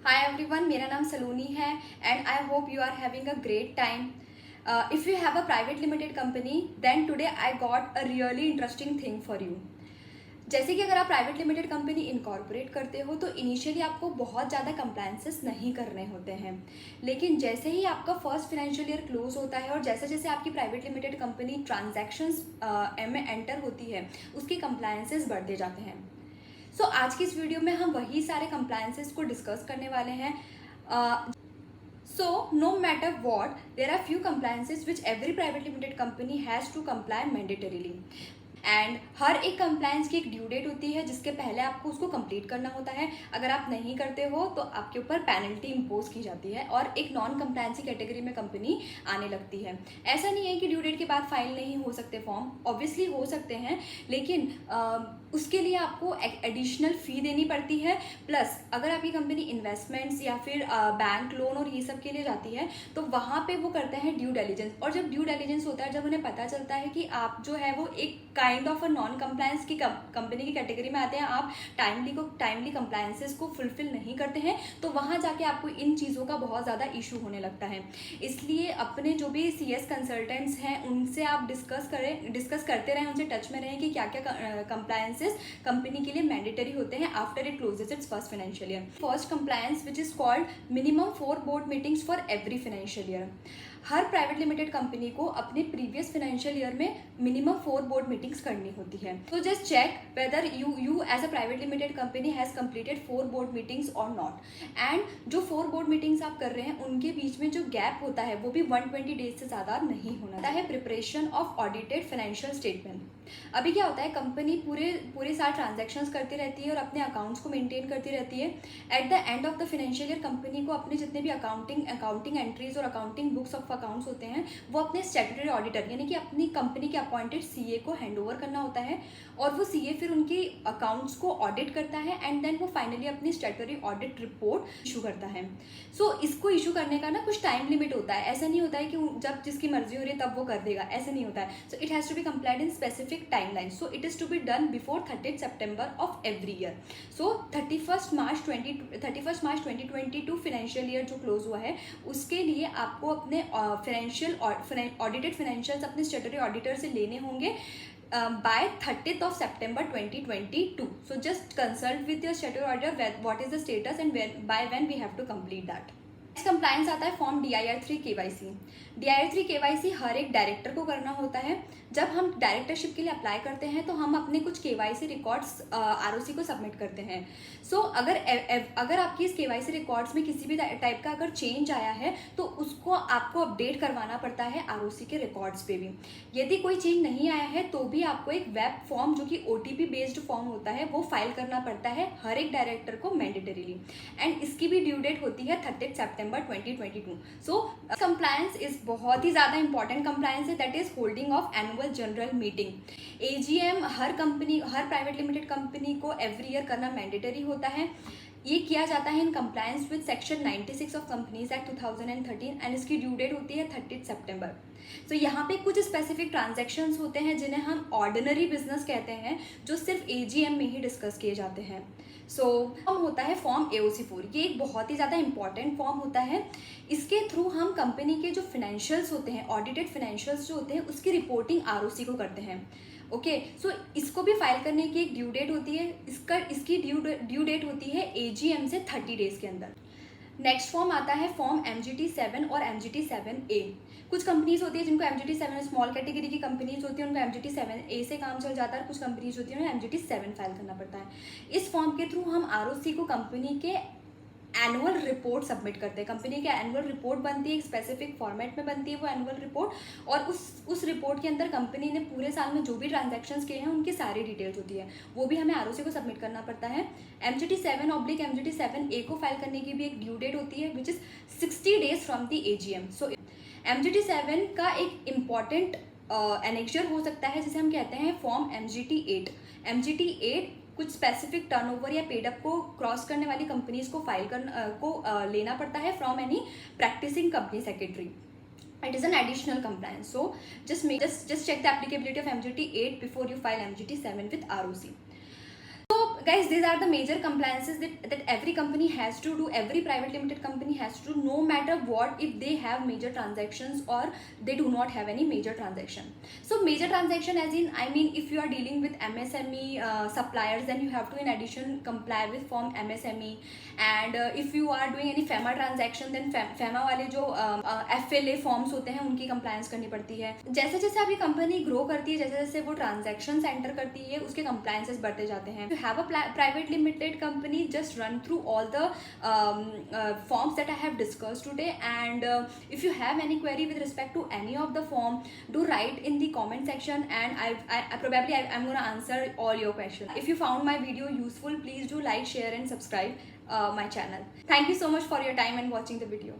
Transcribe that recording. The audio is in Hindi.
हाय एवरीवन, मेरा नाम सलोनी है and I hope you are having a great time. If you have a private limited company, then today I got a really interesting thing for you. जैसे कि अगर आप प्राइवेट लिमिटेड कंपनी इनकॉर्पोरेट करते हो तो इनिशियली आपको बहुत ज़्यादा कंप्लायंसेस नहीं करने होते हैं, लेकिन जैसे ही आपका फर्स्ट फाइनेंशियल ईयर क्लोज होता है और जैसे जैसे आपकी प्राइवेट लिमिटेड कंपनी ट्रांजैक्शंस में एंटर होती है उसके कंप्लायंसेस बढ़ते जाते हैं. सो आज की इस वीडियो में हम वही सारे कंप्लायंसेस को डिस्कस करने वाले हैं. So no matter what, there are few compliances which every private limited company has to comply mandatorily. And हर एक कंप्लायंस की एक ड्यू डेट होती है जिसके पहले आपको उसको कंप्लीट करना होता है. अगर आप नहीं करते हो तो आपके ऊपर पेनल्टी इम्पोज की जाती है और एक नॉन कंप्लायंसी कैटेगरी में कंपनी आने लगती है. ऐसा नहीं है कि ड्यू डेट के बाद फाइल नहीं हो सकते फॉर्म, ऑब्वियसली हो सकते हैं, लेकिन उसके लिए आपको एडिशनल फ़ी देनी पड़ती है. प्लस अगर आपकी कंपनी इन्वेस्टमेंट्स या फिर बैंक लोन और ये सब के लिए जाती है तो वहाँ पे वो करते हैं ड्यू डिलिजेंस. और जब ड्यू डिलिजेंस होता है, जब उन्हें पता चलता है कि आप जो है वो एक kind of a non compliance की कंपनी की कैटेगरी में आते हैं, आप टाइमली कंप्लायंसेस को फुलफिल नहीं करते हैं, तो वहाँ जाके आपको इन चीज़ों का बहुत ज़्यादा इशू होने लगता है. इसलिए अपने जो भी CS कंसल्टेंट्स हैं उनसे आप डिस्कस करते रहें, उनसे टच में रहें कि क्या क्या कंप्लायंसेस कंपनी के लिए मैंडेटरी होते हैं after it closes its first financial year. First compliance which is called minimum 4 board meetings for every financial year. हर प्राइवेट लिमिटेड कंपनी को अपने प्रीवियस फाइनेंशियल ईयर में मिनिमम 4 बोर्ड मीटिंग्स करनी होती है. तो just check whether you as a private limited company has completed 4 board meetings और नॉट. एंड जो 4 बोर्ड मीटिंग्स आप कर रहे हैं उनके बीच में जो गैप होता है वो भी 120 डेज से ज़्यादा नहीं होना है. Preparation of audited financial statement. अभी क्या होता है, कंपनी पूरे साल ट्रांजैक्शंस करती रहती है और अपने अकाउंट्स को मेंटेन करती रहती है. At the end of the financial year company को अपने जितने भी अकाउंटिंग एंट्रीज और अकाउंटिंग बुक्स ऑफ अकाउंट्स होते हैं वो अपने स्टैट्यूटरी ऑडिटर यानी कि अपनी कंपनी के अपॉइंटेड CA को हैंड ओवर करना होता है और वो CA फिर उनके अकाउंट्स को ऑडिट करता है एंड देन वो फाइनली अपनी स्टैट्यूटरी ऑडिट रिपोर्ट इशू करता है. सो इसको इशू करने का ना कुछ टाइम लिमिट होता है. ऐसा नहीं होता है कि जब जिसकी मर्जी हो रही है तब वो कर देगा, ऐसा नहीं होता है. So it has to be complied in specific timeline. So it is to be done before 30th September of every year. So 31st March 2022 financial year जो क्लोज हुआ है उसके लिए आपको अपने ऑडिटेड फाइनेंशियल्स अपने स्टैट्यूटरी ऑडिटर से लेने होंगे by 30th of September 2022. So just consult with your statutory auditor what is the status and by when we have to complete that. Compliance आता है form DIR3 KYC. DIR3 KYC हर एक डायरेक्टर को करना होता है. जब हम डायरेक्टरशिप के लिए अप्लाई करते हैं तो हम अपने कुछ KYC रिकॉर्ड्स ROC को सबमिट करते हैं. सो अगर आपकी इस KYC रिकॉर्ड्स में किसी भी टाइप का अगर चेंज आया है तो उसको आपको अपडेट करवाना पड़ता है ROC के रिकॉर्ड्स पे भी. यदि कोई चेंज नहीं आया है तो भी आपको एक वेब फॉर्म जो कि OTP बेस्ड फॉर्म होता है वो फाइल करना पड़ता है हर एक डायरेक्टर को मैंडेटरीली. एंड इसकी भी ड्यू डेट होती है 30 सितंबर 2022. सो कंप्लायंस इज बहुत ही ज़्यादा इंपॉर्टेंट कंप्लायंस है, that is holding of annual general meeting. AGM her private limited company को एवरी ईयर करना मैंडेटरी होता है. ये किया जाता है in compliance with section 96 of companies act 2013 and इसकी ड्यू डेट होती है 30 सितंबर. तो यहाँ पे कुछ स्पेसिफिक ट्रांजैक्शंस होते हैं जिन्हें हम ऑर्डिनरी बिजनेस कहते हैं जो सिर्फ AGM में ही डिस्कस किए जाते हैं. फॉर्म होता है फॉर्म AOC4. ये एक बहुत ही ज़्यादा इंपॉर्टेंट फॉर्म होता है. इसके थ्रू हम कंपनी के जो फाइनेंशियल्स होते हैं, ऑडिटेड फाइनेंशियल्स जो होते हैं उसकी रिपोर्टिंग ROC को करते हैं. ओके, सो इसको भी फाइल करने की एक ड्यू डेट होती है. इसकी ड्यू डेट होती है AGM से 30 डेज के अंदर. नेक्स्ट फॉर्म आता है फॉर्म MGT7 और MGT7A. कुछ कंपनीज होती है जिनको MGT7 स्मॉल कैटेगरी की कंपनीज होती है उनको MGT7A से काम चल जाता है. कुछ कंपनीज होती है उन्हें MGT7 फाइल करना पड़ता है. इस फॉर्म के थ्रू हम ROC को कंपनी के एनुअल रिपोर्ट सबमिट करते हैं. कंपनी की एनुअल रिपोर्ट बनती है, एक स्पेसिफिक फॉर्मेट में बनती है वो एनुअल रिपोर्ट, और उस रिपोर्ट के अंदर कंपनी ने पूरे साल में जो भी ट्रांजैक्शंस किए हैं उनकी सारी डिटेल्स होती है, वो भी हमें ROC को सबमिट करना पड़ता है. MGT7/MGT7A को फाइल करने की भी एक ड्यू डेट होती है which is 60 days from the AGM. So MGT7 का एक इम्पॉर्टेंट एनेक्चर हो सकता है जिसे हम कहते हैं फॉर्म MGT8. MGT8 कुछ स्पेसिफिक टर्नओवर या पेड अप को क्रॉस करने वाली कंपनीज को लेना पड़ता है from any practicing company secretary. It is an additional compliance. So just check the applicability of MGT8 before you file MGT7 with ROC. तो guys, these are the major compliances that every company has to do, every private limited company has to do, no matter what, if they have major transactions or they do not have any major transaction. So major transaction as in, I mean, if you are dealing with MSME suppliers, then you have to in addition comply with form MSME. And if you are doing any FEMA transaction, then FEMA वाले जो FLA फॉर्म्स होते हैं उनकी कंप्लायंस करनी पड़ती है. जैसे जैसे आपकी कंपनी ग्रो करती है, जैसे जैसे वो ट्रांजेक्शन एंटर करती है, उसके कंप्लायंसेस बढ़ते जाते हैं. You have a private limited company, just run through all the forms that I have discussed today. And if you have any query with respect to any of the form, do write in the comment section, and I'm gonna answer all your questions. If you found my video useful, please do like, share and subscribe my channel. Thank you so much for your time and watching the video.